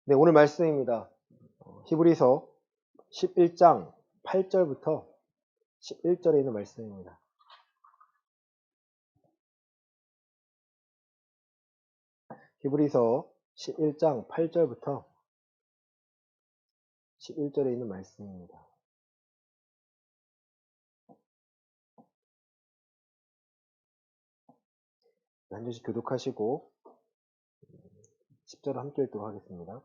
네, 오늘 말씀입니다. 히브리서 11장 8절부터 11절에 있는 말씀입니다. 히브리서 11장 8절부터 11절에 있는 말씀입니다. 한 절씩 교독하시고 10절을 함께 읽도록 하겠습니다.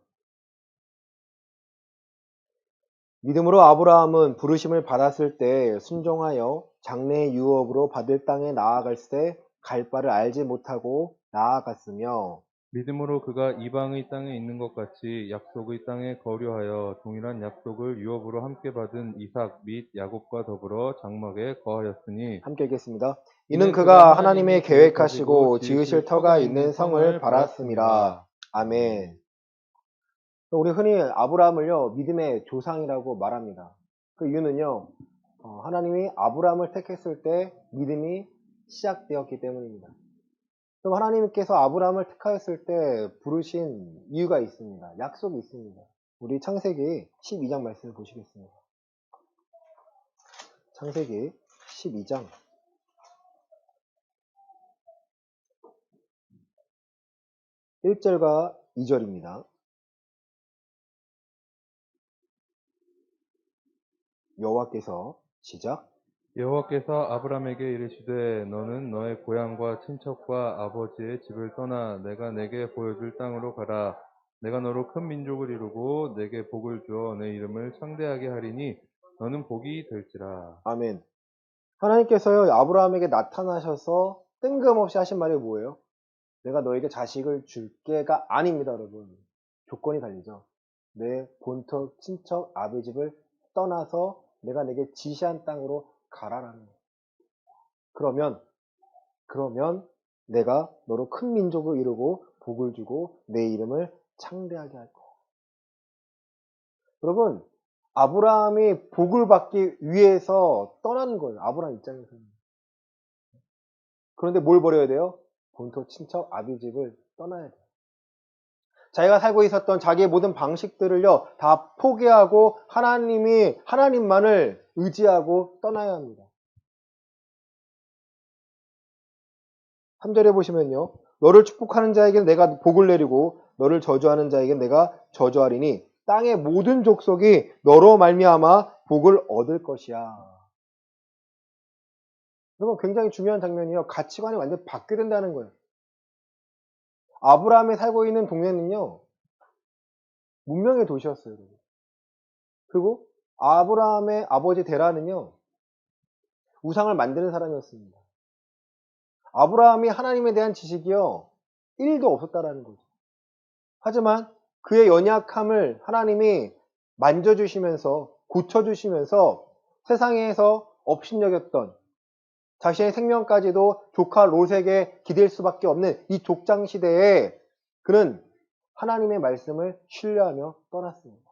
믿음으로 아브라함은 부르심을 받았을 때 순종하여 장래의 유업으로 받을 땅에 나아갈새 갈 바를 알지 못하고 나아갔으며, 믿음으로 그가 이방의 땅에 있는 것 같이 약속의 땅에 거류하여 동일한 약속을 유업으로 함께 받은 이삭 및 야곱과 더불어 장막에 거하였으니, 함께 읽겠습니다. 이는 이는 그가 그가 하나님의 하나님이 계획하시고 계획하시고 지으실 지으실 터가 있는 성을 바랐습니다. 아멘. 우리 흔히 아브라함을요, 믿음의 조상이라고 말합니다. 그 이유는요, 하나님이 아브라함을 택했을 때 믿음이 시작되었기 때문입니다. 그럼 하나님께서 아브라함을 택하였을 때 부르신 이유가 있습니다. 약속이 있습니다. 우리 창세기 12장 말씀을 보시겠습니다. 창세기 12장 1절과 2절입니다. 여호와께서 시작. 여호와께서 아브라함에게 이르시되 너는 너의 고향과 친척과 아버지의 집을 떠나 내가 내게 보여줄 땅으로 가라. 내가 너로 큰 민족을 이루고 내게 복을 주어 내 이름을 창대하게 하리니 너는 복이 될지라. 아멘. 하나님께서요, 아브라함에게 나타나셔서 뜬금없이 하신 말이 뭐예요? 내가 너에게 자식을 줄게가 아닙니다, 여러분. 조건이 달리죠. 내 본토, 친척, 아버지 집을 떠나서 내가 내게 지시한 땅으로 가라라는 거예요. 그러면 내가 너로 큰 민족을 이루고 복을 주고 내 이름을 창대하게 할 거야. 여러분, 아브라함이 복을 받기 위해서 떠나는 거예요. 아브라함 입장에서는. 그런데 뭘 버려야 돼요? 본토, 친척, 아비 집을 떠나야 돼요. 자기가 살고 있었던 자기의 모든 방식들을요, 다 포기하고 하나님만을 의지하고 떠나야 합니다. 3절에 보시면요. 너를 축복하는 자에게는 내가 복을 내리고 너를 저주하는 자에게는 내가 저주하리니 땅의 모든 족속이 너로 말미암아 복을 얻을 것이야. 여러분, 굉장히 중요한 장면이에요. 가치관이 완전히 바뀌게 된다는 거예요. 아브라함이 살고 있는 동네는요, 문명의 도시였어요. 그리고 아브라함의 아버지 데라는요, 우상을 만드는 사람이었습니다. 아브라함이 하나님에 대한 지식이요, 1도 없었다라는 거죠. 하지만 그의 연약함을 하나님이 만져주시면서 고쳐주시면서 세상에서 업신여겼던 자신의 생명까지도 조카 롯에게 기댈 수밖에 없는 이 족장 시대에 그는 하나님의 말씀을 신뢰하며 떠났습니다.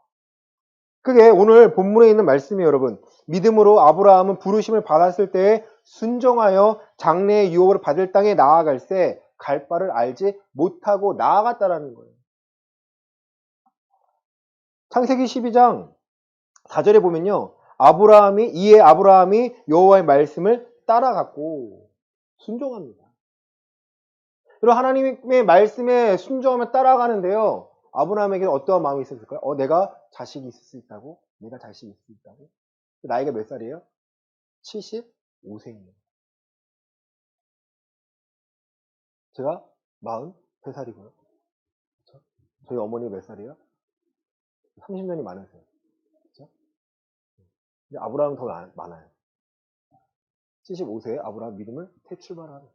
그게 오늘 본문에 있는 말씀이에요, 여러분. 믿음으로 아브라함은 부르심을 받았을 때에 순종하여 장래의 유업을 받을 땅에 나아갈새 갈 바를 알지 못하고 나아갔다라는 거예요. 창세기 12장 4절에 보면요. 이에 아브라함이 여호와의 말씀을 따라갔고 순종합니다. 그리고 하나님의 말씀에 순종하며 따라가는데요. 아브라함에게 어떠한 마음이 있었을까요? 내가 자식이 있을 수 있다고? 내가 자식이 있을 수 있다고? 나이가 몇 살이에요? 75세입니다. 제가 43살이고요. 그렇죠? 저희 어머니가 몇 살이에요? 30년이 많으세요. 그렇죠? 근데 아브라함은 더 많아요. 75세에 아브라함 믿음을 퇴출발하는.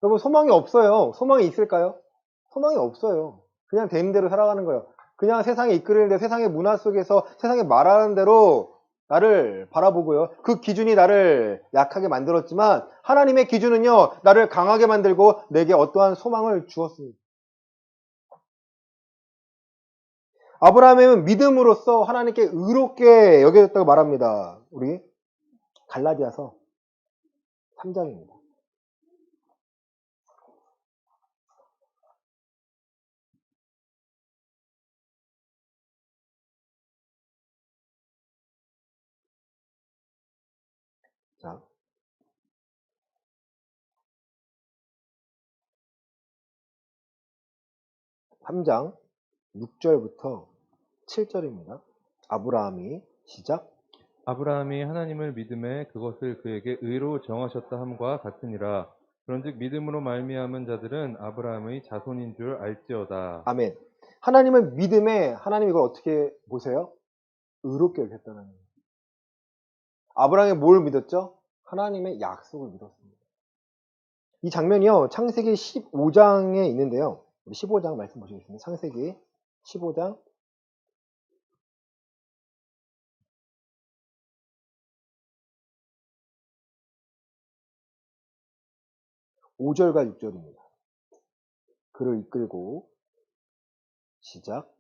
여러분, 소망이 없어요. 소망이 있을까요? 소망이 없어요. 그냥 되는 대로 살아가는 거예요. 그냥 세상에 이끌리는데 세상의 문화 속에서 세상에 말하는 대로 나를 바라보고요. 그 기준이 나를 약하게 만들었지만 하나님의 기준은요, 나를 강하게 만들고 내게 어떠한 소망을 주었습니다. 아브라함은 믿음으로써 하나님께 의롭게 여겨졌다고 말합니다. 우리 갈라디아서 3장입니다. 3장 6절부터 7절입니다. 아브라함이 시작. 아브라함이 하나님을 믿음에 그것을 그에게 의로 정하셨다 함과 같으니라. 그런즉 믿음으로 말미암은 자들은 아브라함의 자손인 줄 알지어다. 아멘. 하나님을 믿음에 하나님 이걸 어떻게 보세요? 의롭게 여겼다는 거예요. 아브라함이 뭘 믿었죠? 하나님의 약속을 믿었습니다. 이 장면이요, 창세기 15장에 있는데요. 우리 15장 말씀 보시겠습니다. 창세기 15장 5절과 6절입니다. 그를 이끌고 시작.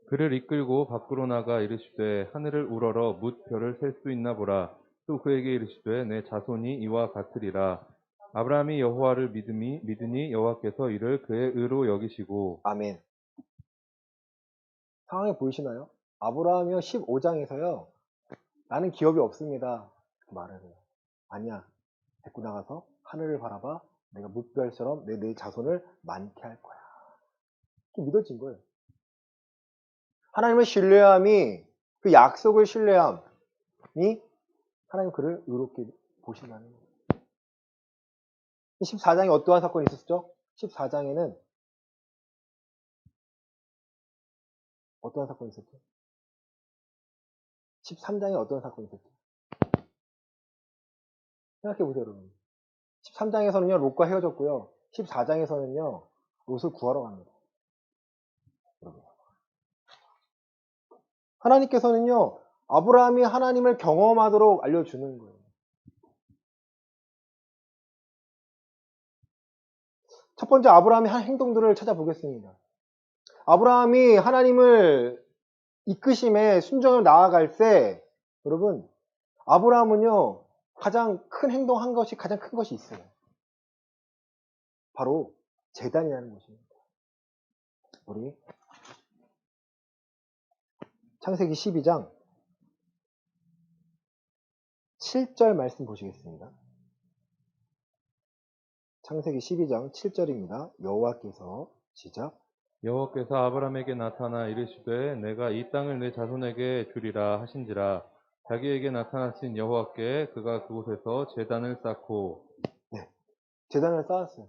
그를 이끌고 밖으로 나가 이르시되 하늘을 우러러 뭇 별을 셀 수 있나 보라. 또 그에게 이르시되 내 자손이 이와 같으리라. 아브라함이 여호와를 믿으니 여호와께서 이를 그의 의로 여기시고. 아멘. 상황이 보이시나요? 아브라함이요 15장에서요 나는 기업이 없습니다 말을 해요. 아니야, 데리고 나가서 하늘을 바라봐. 내가 뭇별처럼 내 자손을 많게 할 거야. 이렇게 믿어진 거예요. 하나님을 신뢰함이, 그 약속을 신뢰함이 하나님 그를 의롭게 보신다는 거예요. 14장에 어떠한 사건이 있었죠? 14장에는 어떠한 사건이 있었죠? 13장에 어떠한 사건이 있었죠? 생각해보세요, 여러분. 13장에서는요, 롯과 헤어졌고요. 14장에서는요, 롯을 구하러 갑니다. 여러분. 하나님께서는요, 아브라함이 하나님을 경험하도록 알려주는 거예요. 첫 번째 아브라함의 한 행동들을 찾아보겠습니다. 아브라함이 하나님을 이끄심에 순종을 나아갈 때, 여러분, 아브라함은요, 가장 큰 행동한 것이, 가장 큰 것이 있어요. 바로 제단이라는 것입니다. 우리 창세기 12장 7절 말씀 보시겠습니다. 창세기 12장 7절입니다. 여호와께서 시작. 여호와께서 아브라함에게 나타나 이르시되 내가 이 땅을 내 자손에게 주리라 하신지라. 자기에게 나타나신 여호와께 그가 그곳에서 제단을 쌓고. 네, 제단을 쌓았어요.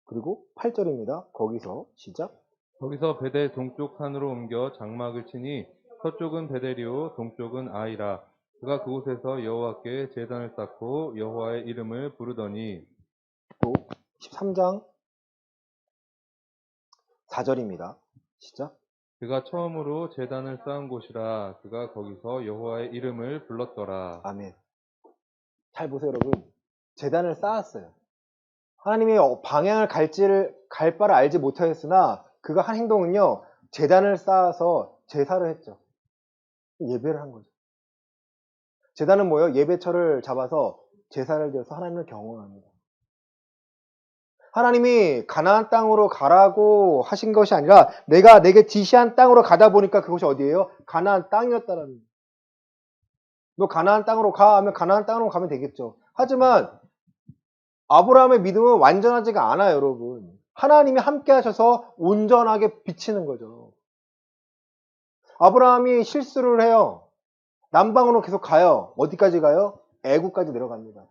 그리고 8절입니다. 거기서 시작. 거기서 베델 동쪽 산으로 옮겨 장막을 치니 서쪽은 베델이요 동쪽은 아이라. 그가 그곳에서 여호와께 제단을 쌓고 여호와의 이름을 부르더니. 또 13장 4절입니다. 시작. 그가 처음으로 제단을 쌓은 곳이라. 그가 거기서 여호와의 이름을 불렀더라. 아멘. 잘 보세요, 여러분. 제단을 쌓았어요. 하나님이 방향을 갈 바를 알지 못하였으나 그가 한 행동은요, 제단을 쌓아서 제사를 했죠. 예배를 한 거죠. 제단은 뭐예요? 예배처를 잡아서 제사를 드려서 하나님을 경험합니다. 하나님이 가나안 땅으로 가라고 하신 것이 아니라 내가 내게 지시한 땅으로 가다 보니까 그것이 어디예요? 가나안 땅이었다라는 거예요. 너 가나안 땅으로 가 하면 가나안 땅으로 가면 되겠죠. 하지만 아브라함의 믿음은 완전하지가 않아요, 여러분. 하나님이 함께 하셔서 온전하게 비치는 거죠. 아브라함이 실수를 해요. 남방으로 계속 가요. 어디까지 가요? 애굽까지 내려갑니다.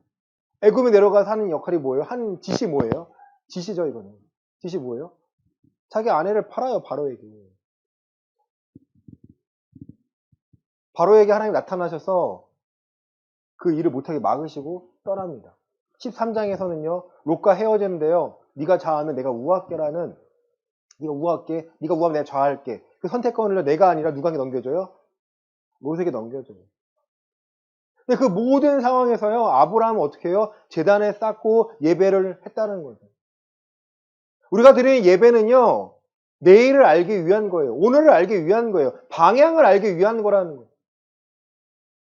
애굽에 내려가서 하는 역할이 뭐예요? 한 짓이 뭐예요? 짓이죠, 이거는. 짓이 뭐예요? 자기 아내를 팔아요, 바로에게. 바로에게 하나님 나타나셔서 그 일을 못하게 막으시고 떠납니다. 13장에서는요, 롯과 헤어지는데요, 네가 좌하면 내가 우할게라는, 네가 우할게, 네가 우하면 내가 좌할게. 그 선택권을 내가 아니라 누구에게 넘겨줘요? 롯에게 넘겨줘요. 근데 그 모든 상황에서요, 아브라함은 어떻게 해요? 제단에 쌓고 예배를 했다는 거죠. 우리가 드리는 예배는요, 내일을 알기 위한 거예요. 오늘을 알기 위한 거예요. 방향을 알기 위한 거라는 거예요.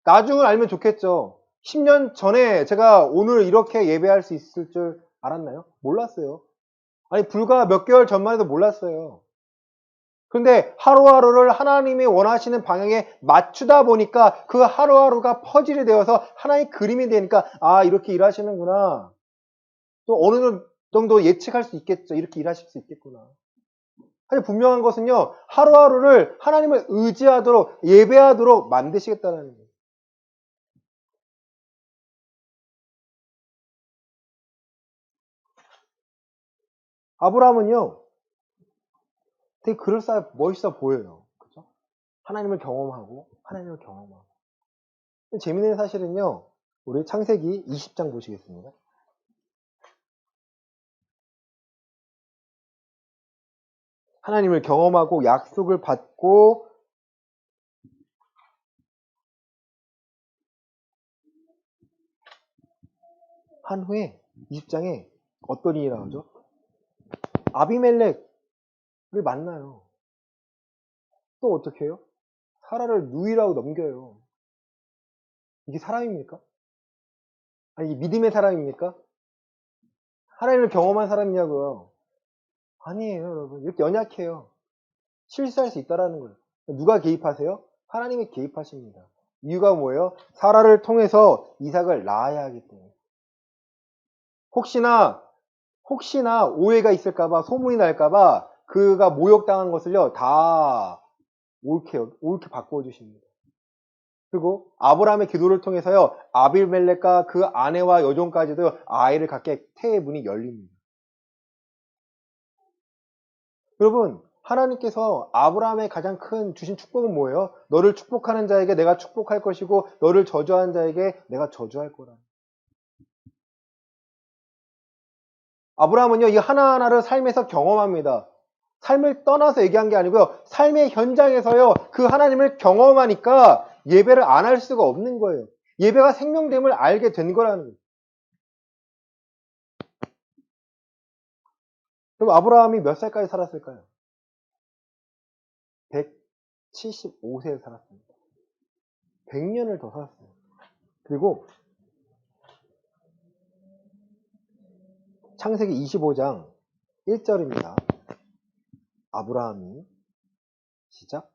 나중을 알면 좋겠죠. 10년 전에 제가 오늘 이렇게 예배할 수 있을 줄 알았나요? 몰랐어요. 아니, 불과 몇 개월 전만 해도 몰랐어요. 그런데 하루하루를 하나님이 원하시는 방향에 맞추다 보니까 그 하루하루가 퍼즐이 되어서 하나의 그림이 되니까, 아, 이렇게 일하시는구나. 또 어느 정도 예측할 수 있겠죠. 이렇게 일하실 수 있겠구나. 사실 분명한 것은요, 하루하루를 하나님을 의지하도록, 예배하도록 만드시겠다는 거예요. 아브라함은요, 되게 멋있어 보여요. 그죠? 하나님을 경험하고, 하나님을 경험하고. 재미있는 사실은요, 우리 창세기 20장 보시겠습니다. 하나님을 경험하고 약속을 받고 한 후에 20장에 어떤 일이 나오죠? 아비멜렉을 만나요. 또 어떻게 해요? 사라를 누이라고 넘겨요. 이게 사람입니까? 아니, 이게 믿음의 사람입니까? 하나님을 경험한 사람이냐고요? 아니에요, 여러분. 이렇게 연약해요. 실수할 수 있다라는 거예요. 누가 개입하세요? 하나님이 개입하십니다. 이유가 뭐예요? 사라를 통해서 이삭을 낳아야 하기 때문에. 혹시나 오해가 있을까봐, 소문이 날까봐 그가 모욕당한 것을요, 다 옳게 바꾸어 주십니다. 그리고 아브라함의 기도를 통해서요, 아비멜렉과 그 아내와 여종까지도 아이를 갖게 태의 문이 열립니다. 여러분, 하나님께서 아브라함의 가장 큰 주신 축복은 뭐예요? 너를 축복하는 자에게 내가 축복할 것이고 너를 저주하는 자에게 내가 저주할 거라. 아브라함은요, 이 하나하나를 삶에서 경험합니다. 삶을 떠나서 얘기한 게 아니고요, 삶의 현장에서요, 그 하나님을 경험하니까 예배를 안 할 수가 없는 거예요. 예배가 생명됨을 알게 된 거라는 거예요. 그럼 아브라함이 몇 살까지 살았을까요? 175세에 살았습니다. 100년을 더 살았어요. 그리고 창세기 25장 1절입니다. 아브라함이 시작.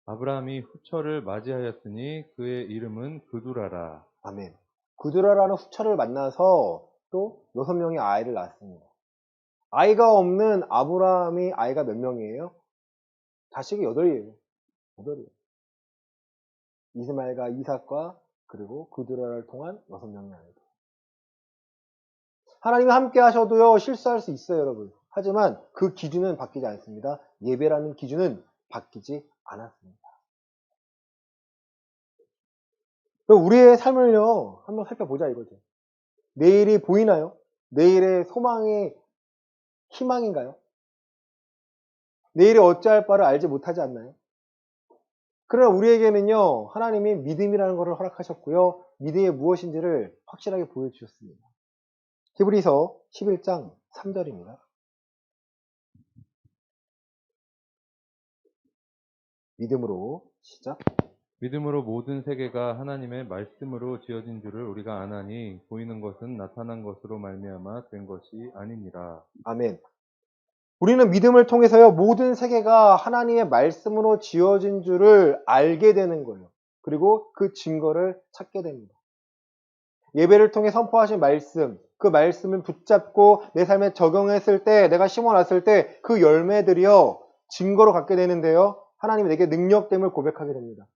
아브라함이 후처를 맞이하였으니 그의 이름은 그두라라. 아멘. 구드라라는 후처를 만나서 또 6명의 아이를 낳았습니다. 아이가 없는 아브라함이 아이가 몇 명이에요? 자식이 8이에요. 8이에요. 이스마엘과 이삭과 그리고 구드라를 통한 6명의 아이들. 하나님이 함께 하셔도요, 실수할 수 있어요, 여러분. 하지만 그 기준은 바뀌지 않습니다. 예배라는 기준은 바뀌지 않았습니다. 그럼 우리의 삶을요, 한번 살펴보자 이거죠. 내일이 보이나요? 내일의 소망이 희망인가요? 내일이 어찌할 바를 알지 못하지 않나요? 그러나 우리에게는요, 하나님이 믿음이라는 것을 허락하셨고요, 믿음이 무엇인지를 확실하게 보여주셨습니다. 히브리서 11장 3절입니다. 믿음으로 시작. 믿음으로 모든 세계가 하나님의 말씀으로 지어진 줄을 우리가 아나니 보이는 것은 나타난 것으로 말미암아 된 것이 아니니라. 아멘. 우리는 믿음을 통해서요, 모든 세계가 하나님의 말씀으로 지어진 줄을 알게 되는 거예요. 그리고 그 증거를 찾게 됩니다. 예배를 통해 선포하신 말씀, 그 말씀을 붙잡고 내 삶에 적용했을 때, 내가 심어놨을 때 그 열매들이요, 증거로 갖게 되는데요, 하나님이 내게 능력됨을 고백하게 됩니다.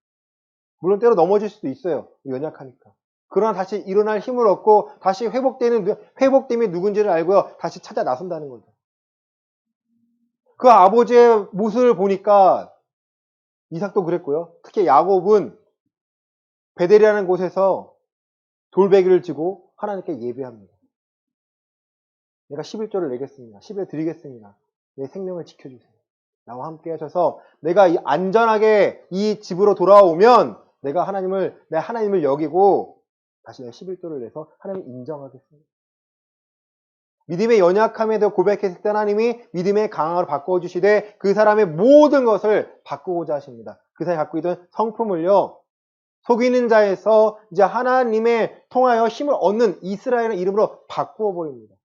물론 때로 넘어질 수도 있어요. 연약하니까. 그러나 다시 일어날 힘을 얻고 다시 회복됨이 누군지를 알고요, 다시 찾아 나선다는 거죠. 그 아버지의 모습을 보니까 이삭도 그랬고요. 특히 야곱은 베델이라는 곳에서 돌베개를 지고 하나님께 예배합니다. 내가 11조를 내겠습니다. 11을 드리겠습니다. 내 생명을 지켜주세요. 나와 함께 하셔서 내가 안전하게 이 집으로 돌아오면 내가 하나님을 여기고 다시 내가 11조를 내서 하나님을 인정하겠습니다. 믿음의 연약함에 대해 고백했을 때 하나님이 믿음의 강함으로 바꿔주시되 그 사람의 모든 것을 바꾸고자 하십니다. 그 사람이 갖고 있던 성품을요, 속이는 자에서 이제 하나님의 통하여 힘을 얻는 이스라엘의 이름으로 바꾸어 버립니다.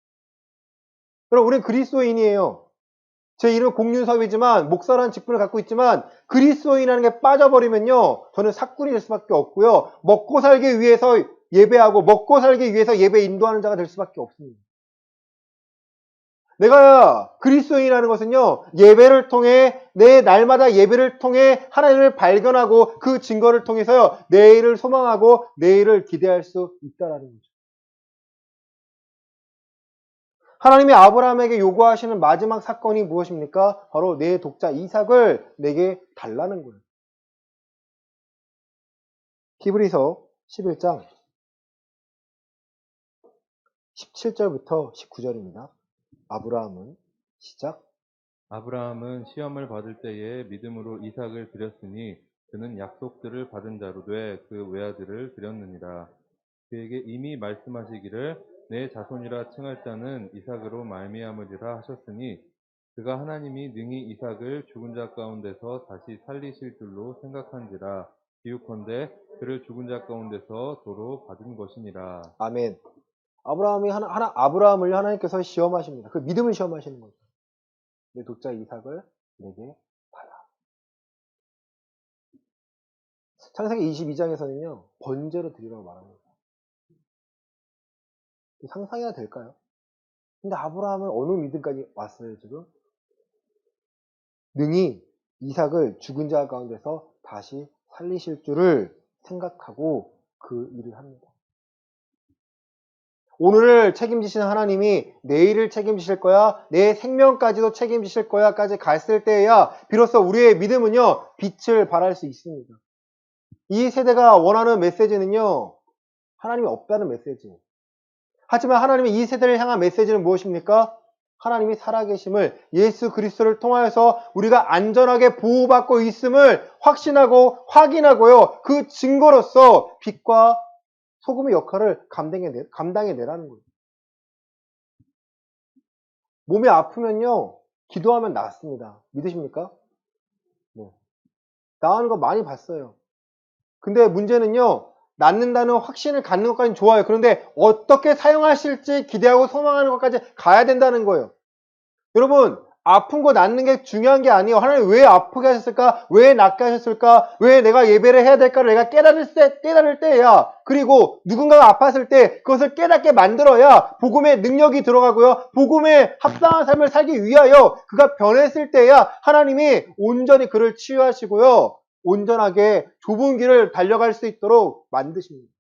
여러분, 우리는 그리스도인이에요. 제 이름은 공윤섭이지만 목사라는 직분을 갖고 있지만 그리스도인이라는 게 빠져버리면요, 저는 사꾼이 될 수밖에 없고요, 먹고 살기 위해서 예배하고 먹고 살기 위해서 예배 인도하는 자가 될 수밖에 없습니다. 내가 그리스도인이라는 것은요, 예배를 통해, 내 날마다 예배를 통해 하나님을 발견하고 그 증거를 통해서요, 내일을 소망하고 내일을 기대할 수 있다라는 거죠. 하나님이 아브라함에게 요구하시는 마지막 사건이 무엇입니까? 바로 내 독자 이삭을 내게 달라는 거예요. 히브리서 11장 17절부터 19절입니다. 아브라함은 시작. 아브라함은 시험을 받을 때에 믿음으로 이삭을 드렸으니 그는 약속들을 받은 자로 돼 그 외아들을 드렸느니라. 그에게 이미 말씀하시기를 내 자손이라 칭할 자는 이삭으로 말미암으리라 하셨으니 그가 하나님이 능히 이삭을 죽은 자 가운데서 다시 살리실 줄로 생각한지라. 비유컨대 그를 죽은 자 가운데서 도로 받은 것이니라. 아멘. 아브라함을 하나님께서 시험하십니다. 그 믿음을 시험하시는 거죠. 내 독자 이삭을 내게 달라. 창세기 22장에서는요, 번제로 드리라고 말합니다. 상상해야 될까요? 근데 아브라함은 어느 믿음까지 왔어요, 지금? 능히 이삭을 죽은 자 가운데서 다시 살리실 줄을 생각하고 그 일을 합니다. 오늘을 책임지시는 하나님이 내일을 책임지실 거야, 내 생명까지도 책임지실 거야까지 갔을 때에야 비로소 우리의 믿음은요, 빛을 발할 수 있습니다. 이 세대가 원하는 메시지는요, 하나님이 없다는 메시지예요. 하지만 하나님의 이 세대를 향한 메시지는 무엇입니까? 하나님이 살아계심을, 예수 그리스도를 통하여서 우리가 안전하게 보호받고 있음을 확신하고 확인하고요, 그 증거로서 빛과 소금의 역할을 감당해내라는 거예요. 몸이 아프면요, 기도하면 낫습니다. 믿으십니까? 네. 나은 거 많이 봤어요. 근데 문제는요, 낫는다는 확신을 갖는 것까지는 좋아요. 그런데 어떻게 사용하실지 기대하고 소망하는 것까지 가야 된다는 거예요. 여러분, 아픈 거 낫는 게 중요한 게 아니에요. 하나님 왜 아프게 하셨을까? 왜 낫게 하셨을까? 왜 내가 예배를 해야 될까를 내가 깨달을 때야. 그리고 누군가가 아팠을 때 그것을 깨닫게 만들어야 복음의 능력이 들어가고요. 복음에 합당한 삶을 살기 위하여 그가 변했을 때야 하나님이 온전히 그를 치유하시고요. 온전하게 좁은 길을 달려갈 수 있도록 만드십니다.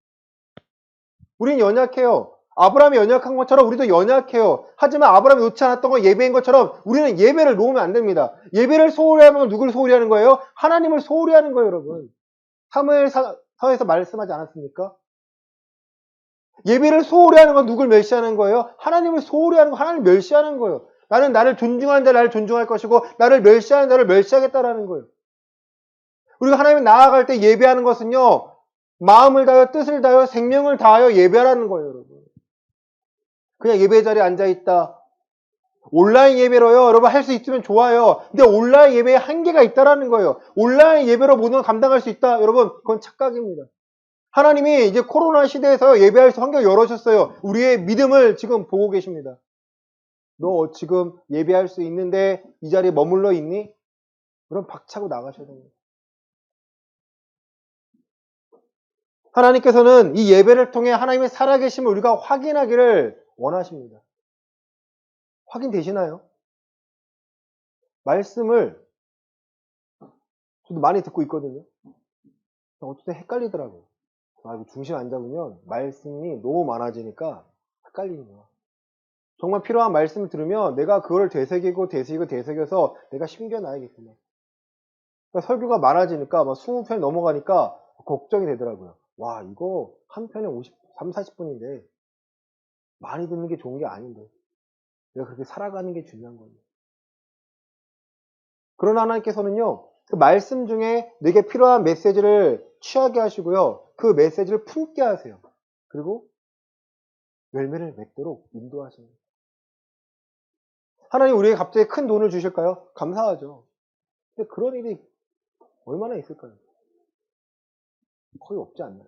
우린 연약해요. 아브라함이 연약한 것처럼 우리도 연약해요. 하지만 아브라함이 놓지 않았던 건 예배인 것처럼 우리는 예배를 놓으면 안 됩니다. 예배를 소홀히 하면 누굴 소홀히 하는 거예요? 하나님을 소홀히 하는 거예요, 여러분. 사무엘서에서 말씀하지 않았습니까? 예배를 소홀히 하는 건 누굴 멸시하는 거예요? 하나님을 소홀히 하는 거, 하나님을 멸시하는 거예요. 나는 나를 존중하는 자 나를 존중할 것이고 나를 멸시하는 자를 멸시하겠다라는 거예요. 우리가 하나님을 나아갈 때 예배하는 것은요, 마음을 다하여 뜻을 다하여 생명을 다하여 예배하라는 거예요, 여러분. 그냥 예배 자리에 앉아있다. 온라인 예배로요, 여러분 할 수 있으면 좋아요. 근데 온라인 예배에 한계가 있다라는 거예요. 온라인 예배로 모든 걸 감당할 수 있다. 여러분, 그건 착각입니다. 하나님이 이제 코로나 시대에서 예배할 수 환경을 열어주셨어요. 우리의 믿음을 지금 보고 계십니다. 너 지금 예배할 수 있는데 이 자리에 머물러 있니? 그럼 박차고 나가셔야 됩니다. 하나님께서는 이 예배를 통해 하나님의 살아계심을 우리가 확인하기를 원하십니다. 확인되시나요? 말씀을 저도 많이 듣고 있거든요. 어떻게 헷갈리더라고요. 아, 이거 중심 안 잡으면 말씀이 너무 많아지니까 헷갈리는 거야. 정말 필요한 말씀을 들으면 내가 그걸 되새겨서 내가 심겨놔야겠구나. 그러니까 설교가 많아지니까 막 20편 넘어가니까 걱정이 되더라고요. 와, 이거 한 편에 3, 40분인데 많이 듣는 게 좋은 게 아닌데 내가 그렇게 살아가는 게 중요한 거예요. 그러나 하나님께서는요, 그 말씀 중에 내게 필요한 메시지를 취하게 하시고요, 그 메시지를 품게 하세요. 그리고 열매를 맺도록 인도하십니다. 하나님 우리에게 갑자기 큰 돈을 주실까요? 감사하죠. 근데 그런 일이 얼마나 있을까요? 거의 없지 않나요?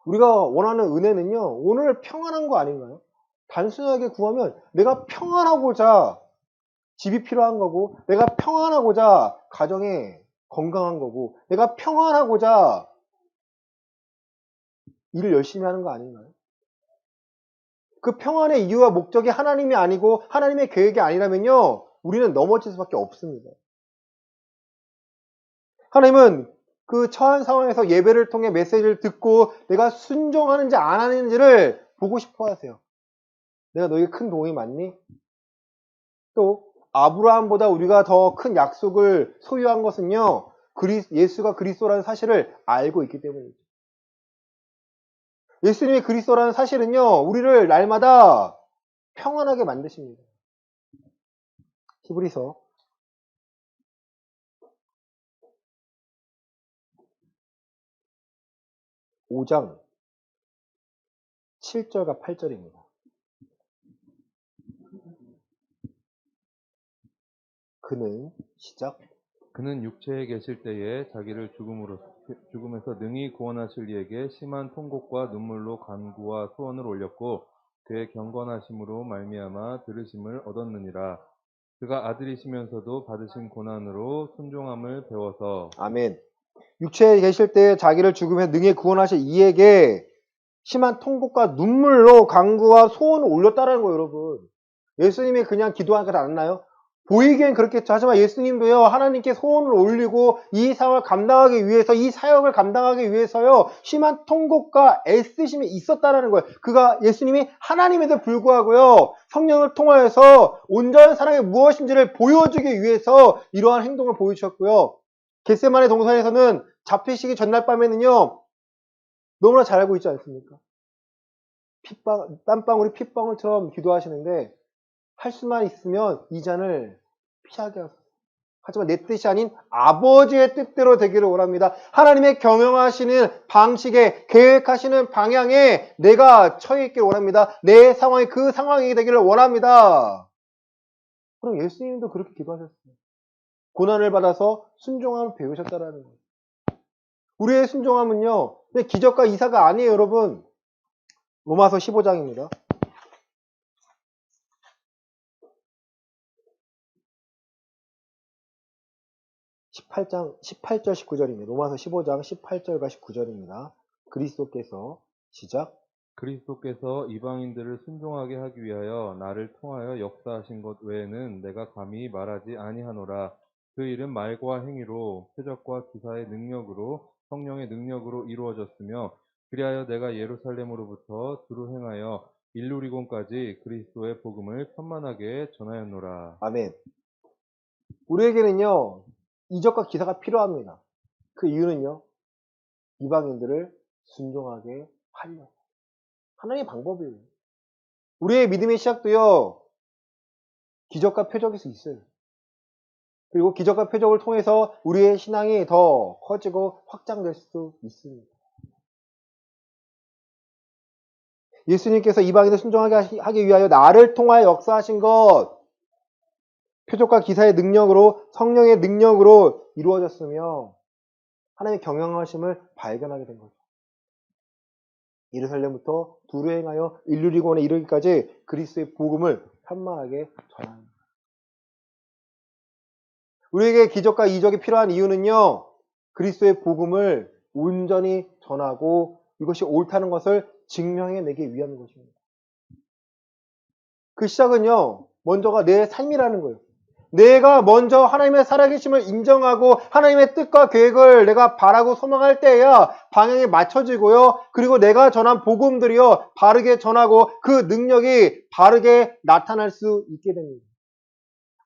우리가 원하는 은혜는요, 오늘 평안한 거 아닌가요? 단순하게 구하면 내가 평안하고자 집이 필요한 거고, 내가 평안하고자 가정에 건강한 거고, 내가 평안하고자 일을 열심히 하는 거 아닌가요? 그 평안의 이유와 목적이 하나님이 아니고 하나님의 계획이 아니라면요, 우리는 넘어질 수밖에 없습니다. 하나님은 그 처한 상황에서 예배를 통해 메시지를 듣고 내가 순종하는지 안 하는지를 보고 싶어 하세요. 내가 너에게 큰 도움이 많니? 또 아브라함보다 우리가 더 큰 약속을 소유한 것은요, 예수가 그리스도라는 사실을 알고 있기 때문이죠. 예수님이 그리스도라는 사실은요, 우리를 날마다 평안하게 만드십니다. 히브리서 5장 7절과 8절입니다. 그는 시작 그는 육체에 계실 때에 자기를 죽음에서 능히 구원하실 이에게 심한 통곡과 눈물로 간구와 소원을 올렸고 그의 경건하심으로 말미암아 들으심을 얻었느니라. 그가 아들이시면서도 받으신 고난으로 순종함을 배워서 아멘. 육체에 계실 때에 자기를 죽음에 능히 구원하실 이에게 심한 통곡과 눈물로 간구와 소원을 올렸다라는 거예요, 여러분. 예수님이 그냥 기도하니까 낫나요? 보이기엔 그렇겠죠. 하지만 예수님도요, 하나님께 소원을 올리고 이 상황을 감당하기 위해서, 이 사역을 감당하기 위해서요, 심한 통곡과 애쓰심이 있었다라는 거예요. 예수님이 하나님에도 불구하고요, 성령을 통하여서 온전한 사랑이 무엇인지를 보여주기 위해서 이러한 행동을 보여주셨고요. 겟세마네 동산에서는 잡히시기 전날 밤에는요, 너무나 잘 알고 있지 않습니까? 땀방울이 핏방울처럼 기도하시는데, 할 수만 있으면 이 잔을 피하게 하소서. 하지만 내 뜻이 아닌 아버지의 뜻대로 되기를 원합니다. 하나님의 경영하시는 방식에, 계획하시는 방향에 내가 처해 있기를 원합니다. 내 상황이 그 상황이 되기를 원합니다. 그럼 예수님도 그렇게 기도하셨어요. 고난을 받아서 순종함을 배우셨다라는 거예요. 우리의 순종함은요, 기적과 이사가 아니에요, 여러분. 로마서 15장입니다. 18절 19절입니다. 로마서 15장 18절과 19절입니다. 그리스도께서 시작 그리스도께서 이방인들을 순종하게 하기 위하여 나를 통하여 역사하신 것 외에는 내가 감히 말하지 아니하노라. 그 일은 말과 행위로 표적과 기사의 능력으로 성령의 능력으로 이루어졌으며 그리하여 내가 예루살렘으로부터 두루 행하여 일루리곤까지 그리스도의 복음을 편만하게 전하였노라. 아멘. 우리에게는요, 이적과 기사가 필요합니다. 그 이유는요, 이방인들을 순종하게 하려. 하나님의 방법이에요. 우리의 믿음의 시작도요, 기적과 표적에서 있어요. 그리고 기적과 표적을 통해서 우리의 신앙이 더 커지고 확장될 수도 있습니다. 예수님께서 이방인을 순종하게 하기 위하여 나를 통하여 역사하신 것, 표적과 기사의 능력으로, 성령의 능력으로 이루어졌으며 하나님의 경영하심을 발견하게 된 거죠. 예루살렘부터 두루 행하여 일루리곤에 이르기까지 그리스도의 복음을 편만하게 전합니다. 우리에게 기적과 이적이 필요한 이유는요, 그리스도의 복음을 온전히 전하고 이것이 옳다는 것을 증명해내기 위한 것입니다. 그 시작은요, 먼저가 내 삶이라는 거예요. 내가 먼저 하나님의 살아계심을 인정하고 하나님의 뜻과 계획을 내가 바라고 소망할 때야 방향이 맞춰지고요. 그리고 내가 전한 복음들이요, 바르게 전하고 그 능력이 바르게 나타날 수 있게 됩니다.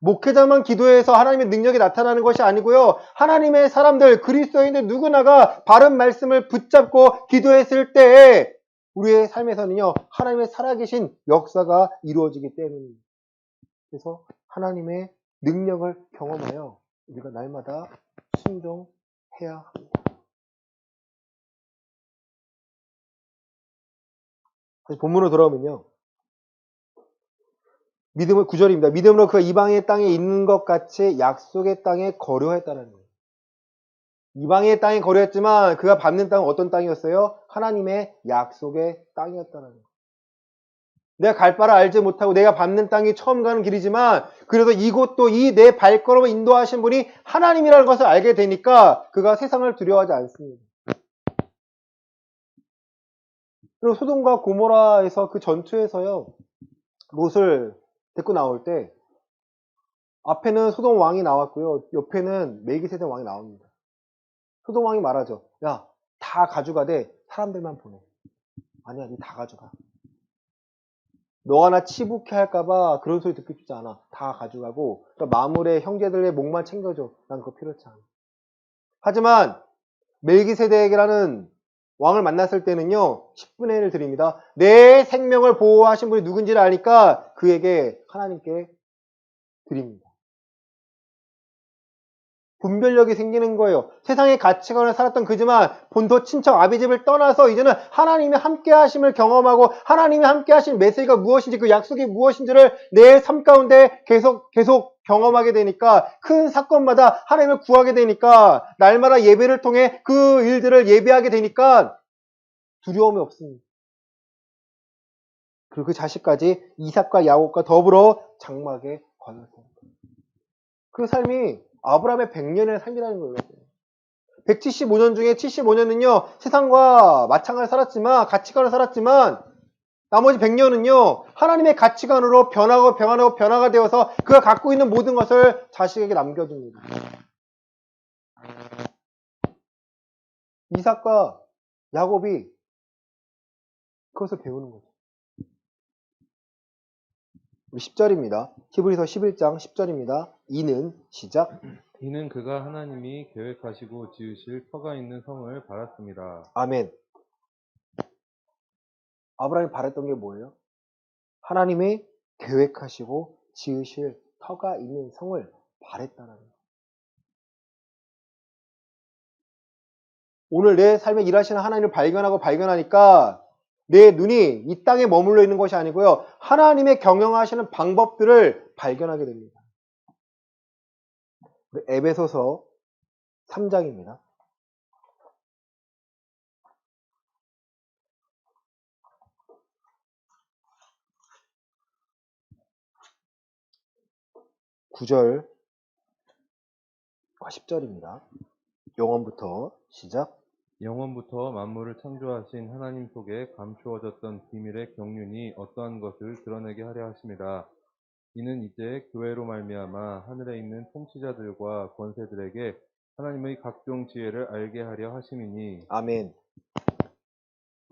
목회자만 기도해서 하나님의 능력이 나타나는 것이 아니고요. 하나님의 사람들, 그리스도인들 누구나가 바른 말씀을 붙잡고 기도했을 때에 우리의 삶에서는요, 하나님의 살아계신 역사가 이루어지기 때문입니다. 그래서 하나님의 능력을 경험하여 우리가 날마다 순종해야 합니다. 다시 본문으로 돌아오면요. 믿음을 9절입니다. 믿음으로 그 이방의 땅에 있는 것 같이 약속의 땅에 거류했다는 거예요. 이방의 땅에 거류했지만 그가 밟는 땅은 어떤 땅이었어요? 하나님의 약속의 땅이었다는 거예요. 내가 갈 바를 알지 못하고 내가 밟는 땅이 처음 가는 길이지만 그래도 이곳도 이 내 발걸음을 인도하신 분이 하나님이라는 것을 알게 되니까 그가 세상을 두려워하지 않습니다. 그리고 소돔과 고모라에서 그 전투에서요, 롯을 데리고 나올 때 앞에는 소돔 왕이 나왔고요, 옆에는 멜기세덱 왕이 나옵니다. 소돔 왕이 말하죠. 야, 다 가져가되 사람들만 보내. 아니야, 니 다 가져가. 너가 나 치부케 할까봐 그런 소리 듣고 싶지 않아. 다 가져가고 마물의 형제들의 목만 챙겨줘. 난 그거 필요치 않아. 하지만 멜기세덱이라는 왕을 만났을 때는요, 10분의 1을 드립니다. 내 생명을 보호하신 분이 누군지를 아니까 그에게 하나님께 드립니다. 분별력이 생기는 거예요. 세상의 가치관을 살았던 그지만 본토 친척 아비집을 떠나서 이제는 하나님이 함께 하심을 경험하고 하나님이 함께 하신 메시지가 무엇인지 그 약속이 무엇인지를 내 삶 가운데 계속 경험하게 되니까 큰 사건마다 하나님을 구하게 되니까 날마다 예배를 통해 그 일들을 예배하게 되니까 두려움이 없습니다. 그리고 그 자식까지 이삭과 야곱과 더불어 장막에 거느렸습니다. 그 삶이 아브라함의 100년의 삶이라는 거예요. 175년 중에 75년은요, 세상과 마찬가지로 살았지만, 가치관을 살았지만, 나머지 100년은요, 하나님의 가치관으로 변화가 되어서 그가 갖고 있는 모든 것을 자식에게 남겨줍니다. 이삭과 야곱이 그것을 배우는 거죠. 우리 10절입니다. 히브리서 11장 10절입니다. 이는 시작. 이는 그가 하나님이 계획하시고 지으실 터가 있는 성을 바랐습니다. 아멘. 아브라함이 바랬던 게 뭐예요? 하나님이 계획하시고 지으실 터가 있는 성을 바랬다는 거예요. 오늘 내 삶에 일하시는 하나님을 발견하니까 내 눈이 이 땅에 머물러 있는 것이 아니고요. 하나님의 경영하시는 방법들을 발견하게 됩니다. 에베소서 3장입니다. (9절과 10절입니다) 영원부터 시작. 영원부터 만물을 창조하신 하나님 속에 감추어졌던 비밀의 경륜이 어떠한 것을 드러내게 하려 하심이라. 이는 이제 교회로 말미암아 하늘에 있는 통치자들과 권세들에게 하나님의 각종 지혜를 알게 하려 하심이니. 아멘.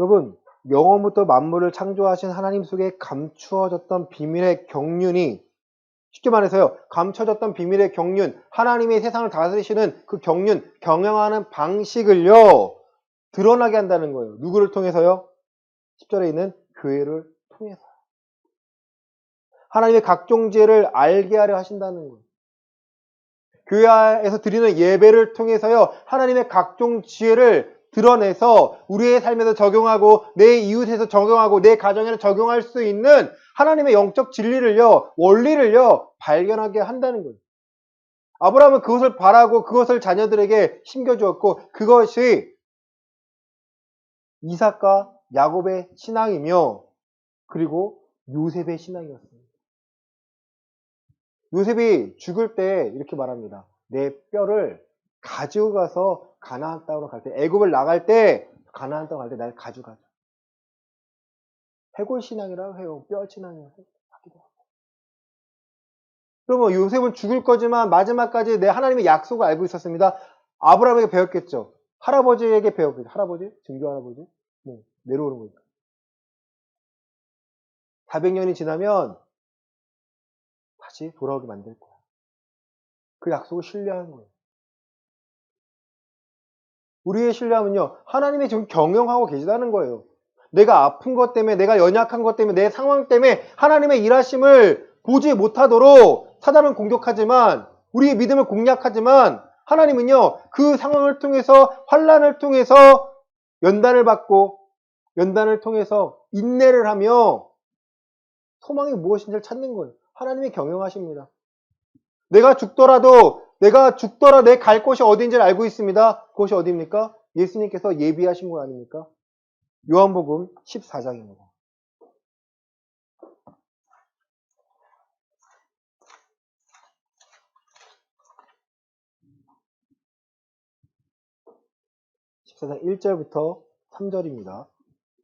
여러분, 영원부터 만물을 창조하신 하나님 속에 감추어졌던 비밀의 경륜이, 쉽게 말해서요, 감춰졌던 비밀의 경륜, 하나님의 세상을 다스리시는 그 경륜, 경영하는 방식을요, 드러나게 한다는 거예요. 누구를 통해서요? 10절에 있는 교회를 통해서. 하나님의 각종 지혜를 알게 하려 하신다는 거예요. 교회에서 드리는 예배를 통해서요, 하나님의 각종 지혜를 드러내서 우리의 삶에서 적용하고 내 이웃에서 적용하고 내 가정에서 적용할 수 있는 하나님의 영적 진리를요, 원리를요, 발견하게 한다는 거예요. 아브라함은 그것을 바라고 그것을 자녀들에게 심겨주었고 그것이 이삭과 야곱의 신앙이며 그리고 요셉의 신앙이었습니다. 요셉이 죽을 때 이렇게 말합니다. 내 뼈를 가지고 가서 가나안 땅으로 갈 때, 애굽을 나갈 때 가나안 땅 갈 때 날 가져가자. 해골 신앙이라고 해요. 뼈 신앙이라고 하기도 하고. 그러면 요셉은 죽을 거지만 마지막까지 내 하나님의 약속을 알고 있었습니다. 아브라함에게 배웠겠죠. 할아버지에게 배웠겠죠. 할아버지? 증조 할아버지? 내려오는 거니까. 400년이 지나면 다시 돌아오게 만들 거야. 그 약속을 신뢰하는 거예요. 우리의 신뢰함은요, 하나님이 지금 경영하고 계시다는 거예요. 내가 아픈 것 때문에, 내가 연약한 것 때문에, 내 상황 때문에 하나님의 일하심을 보지 못하도록 사단은 공격하지만, 우리의 믿음을 공략하지만, 하나님은요, 그 상황을 통해서, 환난을 통해서 연단을 받고, 연단을 통해서 인내를 하며 소망이 무엇인지를 찾는 거예요. 하나님이 경영하십니다. 내가 죽더라도 내 갈 곳이 어딘지를 알고 있습니다. 그곳이 어디입니까? 예수님께서 예비하신 거 아닙니까? 요한복음 14장입니다. (14장) 1절부터 3절입니다.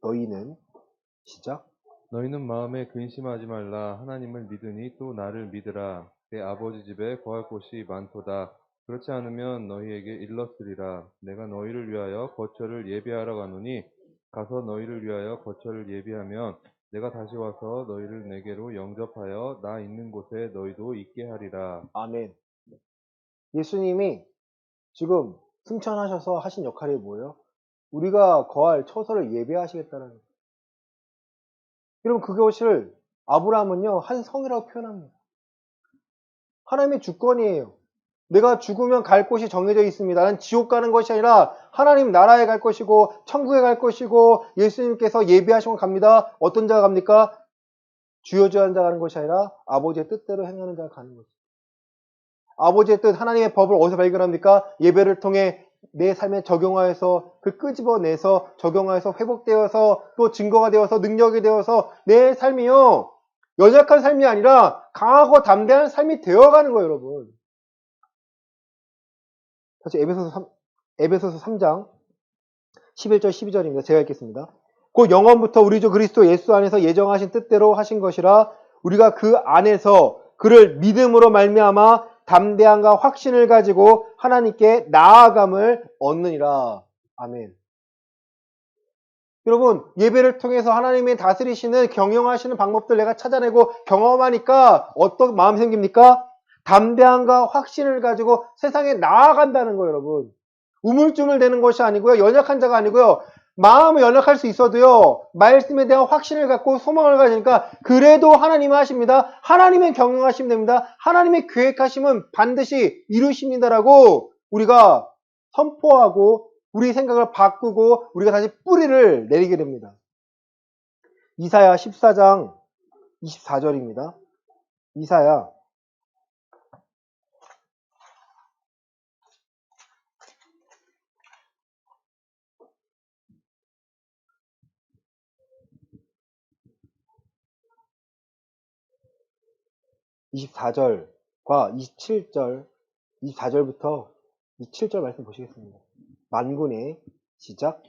너희는 시작. 너희는 마음에 근심하지 말라. 하나님을 믿으니 또 나를 믿으라. 내 아버지 집에 거할 곳이 많도다. 그렇지 않으면 너희에게 일렀으리라. 내가 너희를 위하여 거처를 예비하러 가노니 가서 너희를 위하여 거처를 예비하면 내가 다시 와서 너희를 내게로 영접하여 나 있는 곳에 너희도 있게 하리라. 아멘. 예수님이 지금 승천하셔서 하신 역할이 뭐예요? 우리가 거할 처소를 예배하시겠다는 거예요. 여러분 그것을 아브라함은요 한 성이라고 표현합니다. 하나님의 주권이에요. 내가 죽으면 갈 곳이 정해져 있습니다. 나는 지옥 가는 것이 아니라 하나님 나라에 갈 것이고 천국에 갈 것이고 예수님께서 예비하시고 갑니다. 어떤 자가 갑니까? 주여주한 자가 가는 것이 아니라 아버지의 뜻대로 행하는 자가 가는 것입니다. 아버지의 뜻, 하나님의 법을 어디서 발견합니까? 예배를 통해 내 삶에 적용하여서 그 끄집어내서 적용하여서 회복되어서 또 증거가 되어서 능력이 되어서 내 삶이요 연약한 삶이 아니라 강하고 담대한 삶이 되어가는 거예요, 여러분. 다시 에베소서 3장 11절 12절입니다. 제가 읽겠습니다. 곧 영원부터 우리 주 그리스도 예수 안에서 예정하신 뜻대로 하신 것이라 우리가 그 안에서 그를 믿음으로 말미암아 담대함과 확신을 가지고 하나님께 나아감을 얻느니라. 아멘. 여러분 예배를 통해서 하나님의 다스리시는 경영하시는 방법들 내가 찾아내고 경험하니까 어떤 마음이 생깁니까? 담대함과 확신을 가지고 세상에 나아간다는 거예요, 여러분. 우물쭈물대는 것이 아니고요. 연약한 자가 아니고요. 마음은 연약할 수 있어도요. 말씀에 대한 확신을 갖고 소망을 가지니까 그래도 하나님은 하십니다. 하나님의 경영하시면 됩니다. 하나님의 계획하심은 반드시 이루십니다라고 우리가 선포하고 우리 생각을 바꾸고 우리가 다시 뿌리를 내리게 됩니다. 이사야 14장 24절입니다. 이사야 24절과 27절, 24절부터 27절 말씀 보시겠습니다. 만군의 시작.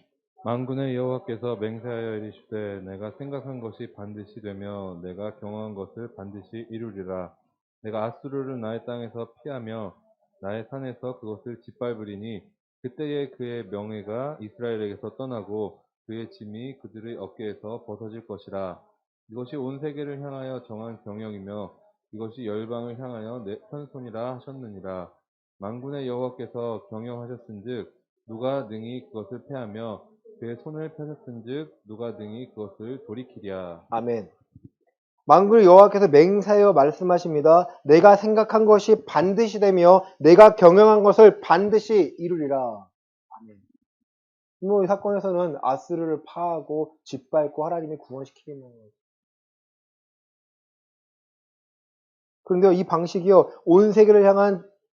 만군의 여호와께서 맹세하여 이르시되 내가 생각한 것이 반드시 되며 내가 경험한 것을 반드시 이루리라. 내가 아수르를 나의 땅에서 피하며 나의 산에서 그것을 짓밟으리니 그때에 그의 명예가 이스라엘에게서 떠나고 그의 짐이 그들의 어깨에서 벗어질 것이라. 이것이 온 세계를 향하여 정한 경영이며 이것이 열방을 향하여 내 편손이라 하셨느니라. 만군의 여호와께서 경영하셨은즉 누가 능히 그것을 패하며 그의 손을 펴셨은즉 누가 능히 그것을 돌이키랴. 아멘. 만군의 여호와께서 맹세하여 말씀하십니다. 내가 생각한 것이 반드시 되며 내가 경영한 것을 반드시 이루리라. 아멘. 이 사건에서는 아스르를 파하고 짓밟고 하나님이 구원시키는 거예요. 그런데 이 방식이요 온 세계를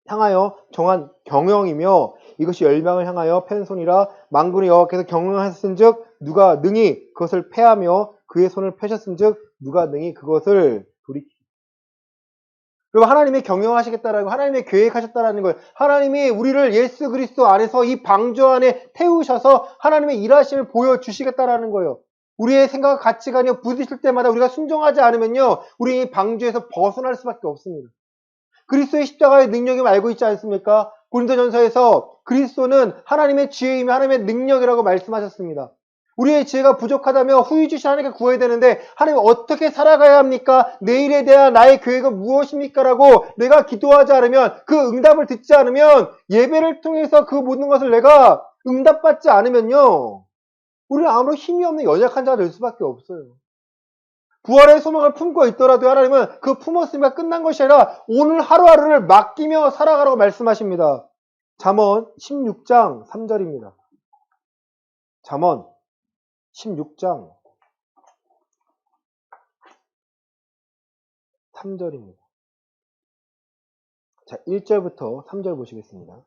향하여 정한 경영이며 이것이 열방을 향하여 편손이라. 만군의 여호와께서 경영하셨은즉 누가 능히 그것을 패하며 그의 손을 펴셨은즉 누가 능히 그것을 돌이키. 그리고 하나님이 경영하시겠다라고 하나님의 계획하셨다라는 거예요. 하나님이 우리를 예수 그리스도 안에서 이 방주 안에 태우셔서 하나님의 일하심을 보여주시겠다라는 거예요. 우리의 생각과 가치관이 부딪힐 때마다 우리가 순종하지 않으면요 우리 이 방주에서 벗어날 수밖에 없습니다. 그리스도의 십자가의 능력임을 알고 있지 않습니까? 고린도전서에서 그리스도는 하나님의 지혜이며 하나님의 능력이라고 말씀하셨습니다. 우리의 지혜가 부족하다면 후히 주신 하나님께 구해야 되는데 하나님 어떻게 살아가야 합니까? 내일에 대한 나의 계획은 무엇입니까? 라고 내가 기도하지 않으면 그 응답을 듣지 않으면 예배를 통해서 그 모든 것을 내가 응답받지 않으면요 우리는 아무런 힘이 없는 연약한 자가 될 수밖에 없어요. 부활의 소망을 품고 있더라도 하나님은 그 품었으니까 끝난 것이 아니라 오늘 하루하루를 맡기며 살아가라고 말씀하십니다. 잠언 16장 3절입니다. 잠언 16장 3절입니다. 자, 1절부터 3절 보시겠습니다.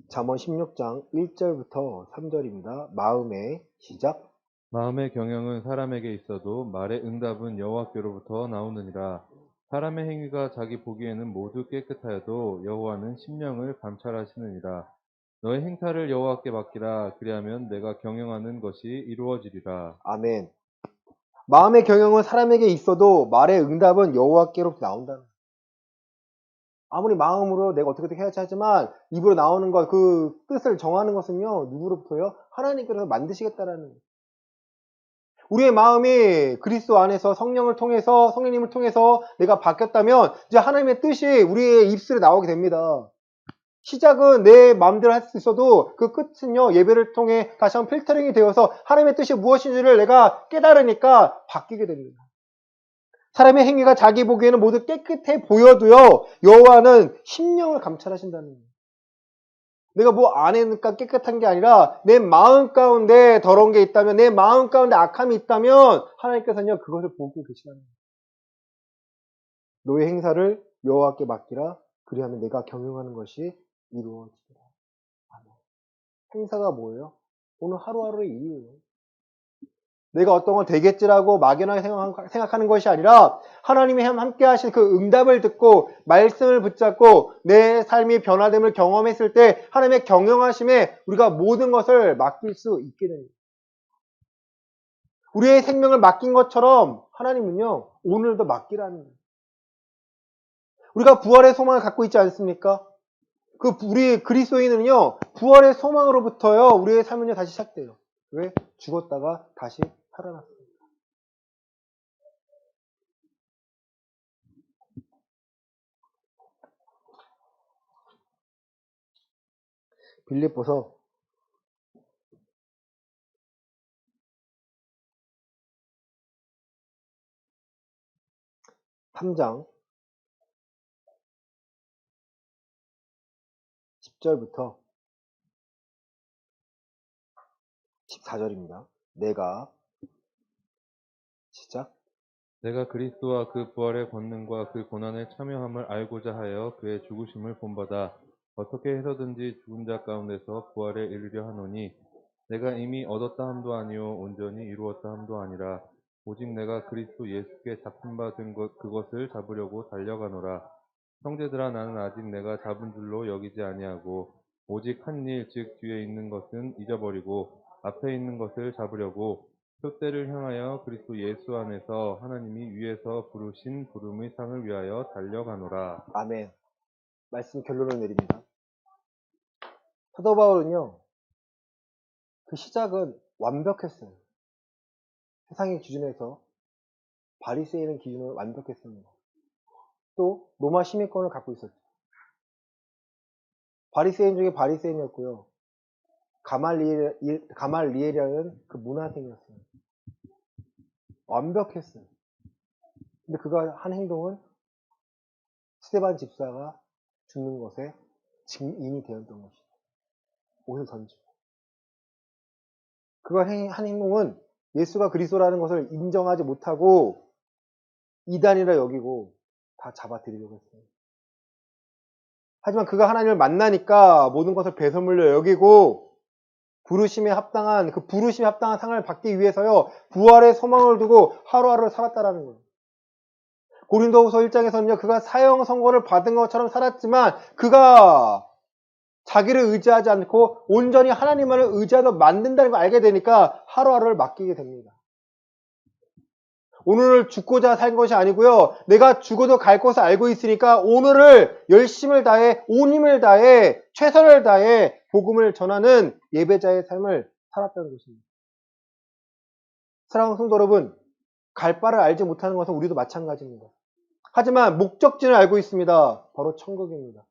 잠언 16장 1절부터 3절입니다. 마음의 시작. 마음의 경영은 사람에게 있어도 말의 응답은 여호와께로부터 나오느니라. 사람의 행위가 자기 보기에는 모두 깨끗하여도 여호와는 심령을 감찰하시느니라. 너의 행사를 여호와께 맡기라. 그리하면 내가 경영하는 것이 이루어지리라. 아멘. 마음의 경영은 사람에게 있어도 말의 응답은 여호와께로부터 나온다는 거예요. 아무리 마음으로 내가 어떻게 해야지 하지만 입으로 나오는 것, 그 뜻을 정하는 것은요, 누구로부터요? 하나님께서 만드시겠다라는 거예요. 우리의 마음이 그리스도 안에서 성령을 통해서, 성령님을 통해서 내가 바뀌었다면 이제 하나님의 뜻이 우리의 입술에 나오게 됩니다. 시작은 내 마음대로 할 수 있어도 그 끝은요, 예배를 통해 다시 한번 필터링이 되어서 하나님의 뜻이 무엇인지를 내가 깨달으니까 바뀌게 됩니다. 사람의 행위가 자기 보기에는 모두 깨끗해 보여도요, 여호와는 심령을 감찰하신다는 거예요. 내가 뭐 안에니까 깨끗한 게 아니라 내 마음 가운데 더러운 게 있다면, 내 마음 가운데 악함이 있다면 하나님께서는요, 그것을 보고 계시다는 거예요. 너의 행사를 여호와께 맡기라. 그리하면 내가 경영하는 것이 이루어지리라. 아멘. 행사가 뭐예요? 오늘 하루하루의 일이에요. 내가 어떤 걸 되겠지라고 막연하게 생각하는 것이 아니라 하나님이 함께 하신 그 응답을 듣고 말씀을 붙잡고 내 삶이 변화됨을 경험했을 때 하나님의 경영하심에 우리가 모든 것을 맡길 수 있게 됩니다. 우리의 생명을 맡긴 것처럼 하나님은요, 오늘도 맡기라는 거예요. 우리가 부활의 소망을 갖고 있지 않습니까? 우리 그리스도인은요, 부활의 소망으로부터요, 우리의 삶은요, 다시 시작돼요. 왜? 죽었다가 다시 살아났어요. 빌립보서 3장 10절부터 14절입니다. 내가 시작. 내가 그리스도와 그 부활의 권능과 그 고난에 참여함을 알고자 하여 그의 죽으심을 본받아 어떻게 해서든지 죽은 자 가운데서 부활에 이르려 하노니 내가 이미 얻었다 함도 아니요 온전히 이루었다 함도 아니라 오직 내가 그리스도 예수께 잡힌받은 그것을 잡으려고 달려가노라. 형제들아, 나는 아직 내가 잡은 줄로 여기지 아니하고 오직 한 일, 즉 뒤에 있는 것은 잊어버리고 앞에 있는 것을 잡으려고 표대를 향하여 그리스도 예수 안에서 하나님이 위에서 부르신 부름의 상을 위하여 달려가노라. 아멘. 말씀 결론을 내립니다. 사도 바울은요, 그 시작은 완벽했어요. 세상의 기준에서 바리새인의 기준으로 완벽했습니다. 또 로마 시민권을 갖고 있었죠. 바리새인 중에 바리새인이었고요. 가말리엘이라는 그 문화생이었어요. 완벽했어요. 근데 그가 한 행동은 스데반 집사가 죽는 것에 증인이 되었던 것이죠. 옷을 던지고. 그가 한 행동은 예수가 그리스도라는 것을 인정하지 못하고 이단이라 여기고 다 잡아들이려고 했어요. 하지만 그가 하나님을 만나니까 모든 것을 배설물로 여기고 부르심에 합당한 상을 받기 위해서요, 부활의 소망을 두고 하루하루를 살았다라는 거예요. 고린도후서 1장에서는요, 그가 사형 선고를 받은 것처럼 살았지만 그가 자기를 의지하지 않고 온전히 하나님만을 의지하며 만든다는 걸 알게 되니까 하루하루를 맡기게 됩니다. 오늘을 죽고자 산 것이 아니고요, 내가 죽어도 갈 것을 알고 있으니까 오늘을 열심을 다해, 온 힘을 다해, 최선을 다해 복음을 전하는 예배자의 삶을 살았다는 것입니다. 사랑하는 성도 여러분, 갈 바를 알지 못하는 것은 우리도 마찬가지입니다. 하지만 목적지는 알고 있습니다. 바로 천국입니다.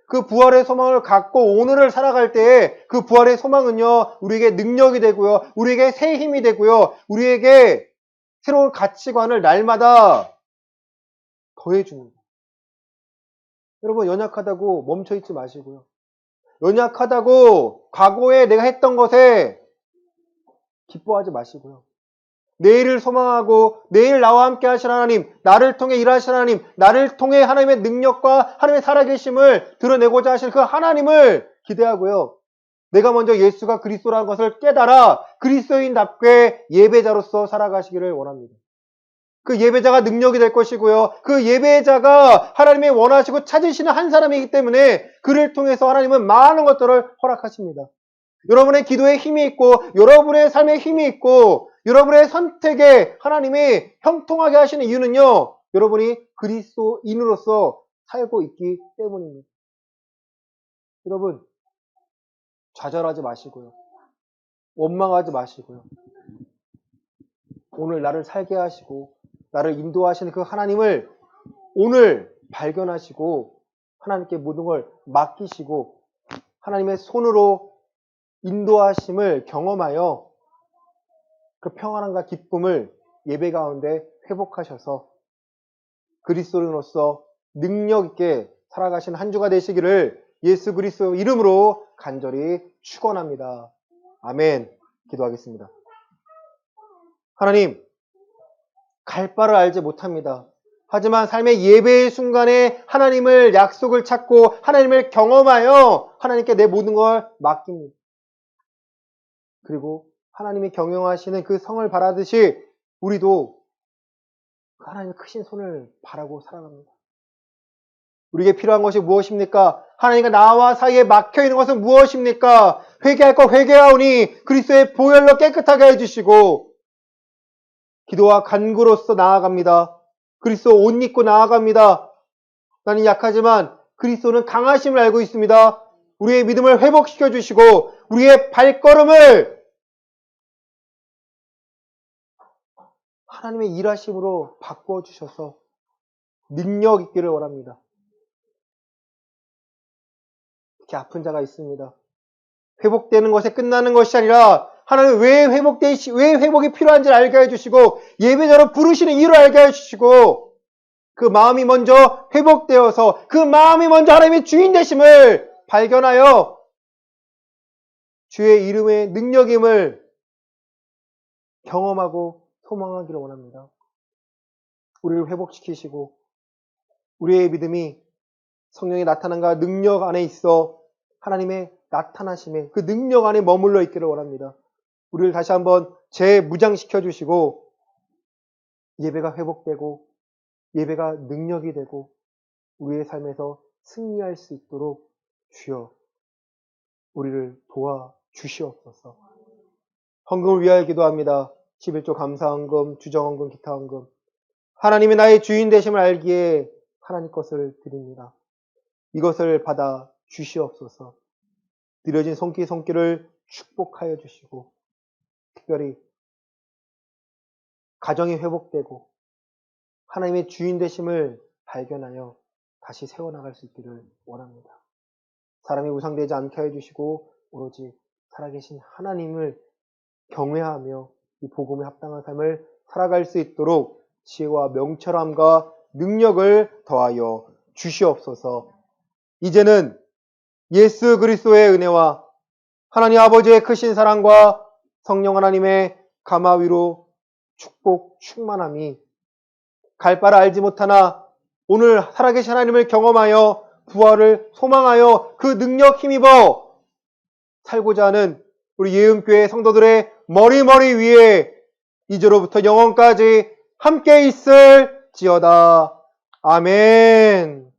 그 부활의 소망을 갖고 오늘을 살아갈 때에 그 부활의 소망은요, 우리에게 능력이 되고요, 우리에게 새 힘이 되고요, 우리에게 새로운 가치관을 날마다 더해줍니다. 여러분, 연약하다고 멈춰있지 마시고요. 연약하다고 과거에 내가 했던 것에 기뻐하지 마시고요. 내일을 소망하고 내일 나와 함께 하실 하나님, 나를 통해 일하실 하나님, 나를 통해 하나님의 능력과 하나님의 살아계심을 드러내고자 하실 그 하나님을 기대하고요. 내가 먼저 예수가 그리스도라는 것을 깨달아 그리스도인답게 예배자로서 살아가시기를 원합니다. 그 예배자가 능력이 될 것이고요. 그 예배자가 하나님이 원하시고 찾으시는 한 사람이기 때문에 그를 통해서 하나님은 많은 것들을 허락하십니다. 여러분의 기도에 힘이 있고 여러분의 삶에 힘이 있고 여러분의 선택에 하나님이 형통하게 하시는 이유는요. 여러분이 그리스도인으로서 살고 있기 때문입니다. 여러분 좌절하지 마시고요. 원망하지 마시고요. 오늘 나를 살게 하시고 나를 인도하시는 그 하나님을 오늘 발견하시고 하나님께 모든 걸 맡기시고 하나님의 손으로 인도하심을 경험하여 그 평안함과 기쁨을 예배 가운데 회복하셔서 그리스도인으로서 능력 있게 살아가신 한 주가 되시기를 예수 그리스도 이름으로 간절히 축원합니다. 아멘. 기도하겠습니다. 하나님, 갈 바를 알지 못합니다. 하지만 삶의 예배의 순간에 하나님을 약속을 찾고 하나님을 경험하여 하나님께 내 모든 걸 맡깁니다. 그리고 하나님이 경영하시는 그 성을 바라듯이 우리도 하나님의 크신 손을 바라고 살아갑니다. 우리에게 필요한 것이 무엇입니까? 하나님과 나와 사이에 막혀있는 것은 무엇입니까? 회개할 것 회개하오니 그리스도의 보혈로 깨끗하게 해주시고 기도와 간구로서 나아갑니다. 그리스도 옷 입고 나아갑니다. 나는 약하지만 그리스도는 강하심을 알고 있습니다. 우리의 믿음을 회복시켜 주시고 우리의 발걸음을 하나님의 일하심으로 바꾸어 주셔서 능력 있기를 원합니다. 이렇게 아픈 자가 있습니다. 회복되는 것에 끝나는 것이 아니라 하나님 왜 회복이 필요한지를 알게 해주시고 예배자로 부르시는 이유를 알게 해주시고 그 마음이 먼저 회복되어서 그 마음이 먼저 하나님의 주인 되심을 발견하여 주의 이름의 능력임을 경험하고 소망하기를 원합니다. 우리를 회복시키시고 우리의 믿음이 성령의 나타남과 능력 안에 있어 하나님의 나타나심에 그 능력 안에 머물러 있기를 원합니다. 우리를 다시 한번 재무장시켜 주시고 예배가 회복되고 예배가 능력이 되고 우리의 삶에서 승리할 수 있도록 주여 우리를 도와주시옵소서. 헌금을 위하여 기도합니다. 11조 감사헌금, 주정헌금, 기타헌금 하나님이 나의 주인 되심을 알기에 하나님 것을 드립니다. 이것을 받아 주시옵소서. 드려진 손길을 축복하여 주시고 특별히 가정이 회복되고 하나님의 주인 되심을 발견하여 다시 세워나갈 수 있기를 원합니다. 사람이 우상되지 않게 해주시고 오로지 살아계신 하나님을 경외하며 이 복음에 합당한 삶을 살아갈 수 있도록 지혜와 명철함과 능력을 더하여 주시옵소서. 이제는 예수 그리스도의 은혜와 하나님 아버지의 크신 사랑과 성령 하나님의 감화 위로 축복 충만함이 갈 바를 알지 못하나 오늘 살아계신 하나님을 경험하여 부활을 소망하여 그 능력 힘입어 살고자 하는 우리 예음교회 성도들의 머리 위에 이제로부터 영원까지 함께 있을지어다. 아멘.